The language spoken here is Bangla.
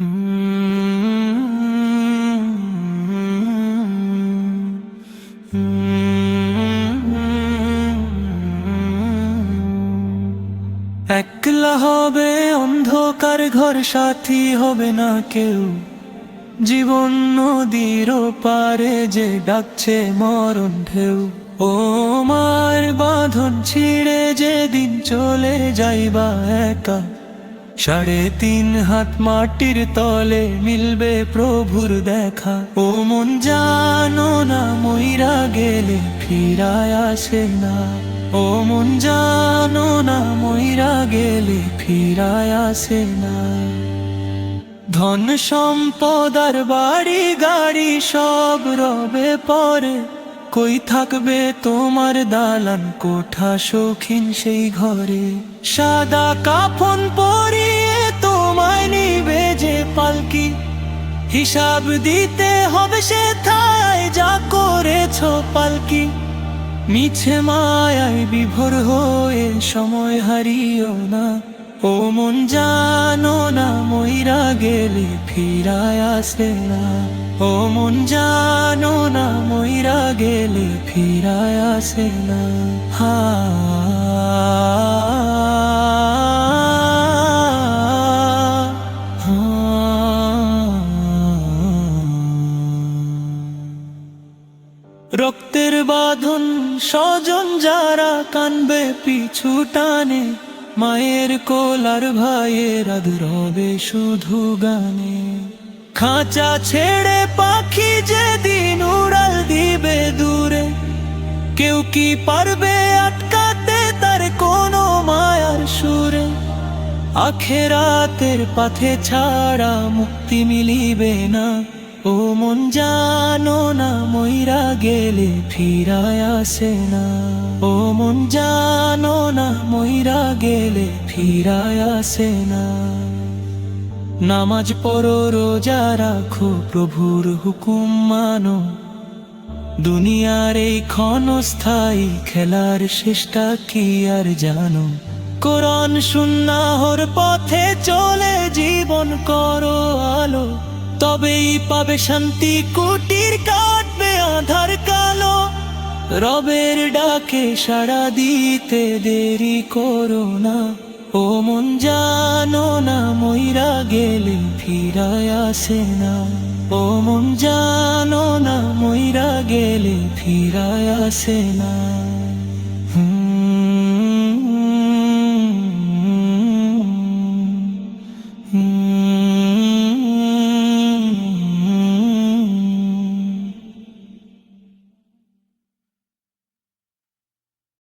একলা হবে অন্ধকার ঘর, সাথী হবে না কেউ। জীবন নদীর পারে যে ডাকছে মরণ ঢেউ। ও মার বাঁধন ছিঁড়ে যেদিন চলে যাইবা একা, 3.5 হাত মাটির তলে মিলবে প্রভুর দেখা। ও মন জানো না মইরা গেলে ফিরায় আসে না। ও মন জানো না মইরা গেলে ফিরায় আসে না। ধন সম্পদ আর বাড়ি গাড়ি সব রবে পরে, কই থাকবে তোমার দালান কোঠা শৌখিন সেই ঘরে। সাদা কাফন পরিয়ে তোমায় নিবে যে পালকি, হিসাব দিতে হবে সেথায় যা করেছ পালকি। মিছে মায়ায় বিভোর হয়ে সময় হারিও না। ও মন জানো না মইরা গেলে ফিরায় আসে না। ও মন জানো না মইরা গেলে ফিরায় আসে না। রক্তের বাঁধন স্বজন যারা কানবে পিছু টানে, মায়ের কোলার ভাইয়ের আদ রবে শুধু গানে। খাঁচা ছেড়ে পাখি যেদিন উড়াল দিবে দূরে, কেউ কি পারবে আটকাতে তার কোনো মায়ার সুরে। আখেরাতের পথে ছাড়া মুক্তি মিলিবে না। ও মন জানো না মইরা গেলে ফিরায় আসে না। ও মন জানো না মইরা গেলে ফিরায় আসে না। নামাজ পড়ো রোজা রাখো প্রভুর হুকুম মানো, দুনিয়ার এই ক্ষণস্থায়ী খেলার শেষটা কি আর জানো। কোরআন সুন্নাহর পথে চলে জীবন করো আলো, তবেই পাবে শান্তি কুটির কাটবে আধার কালো। রবের ডাকে সাড়া দিতে দেরি করো না। ও মন জানো না মইরা গেলে ফিরায় আসে না। ও মন জানো না মইরা গেলে ফিরায় আসে না।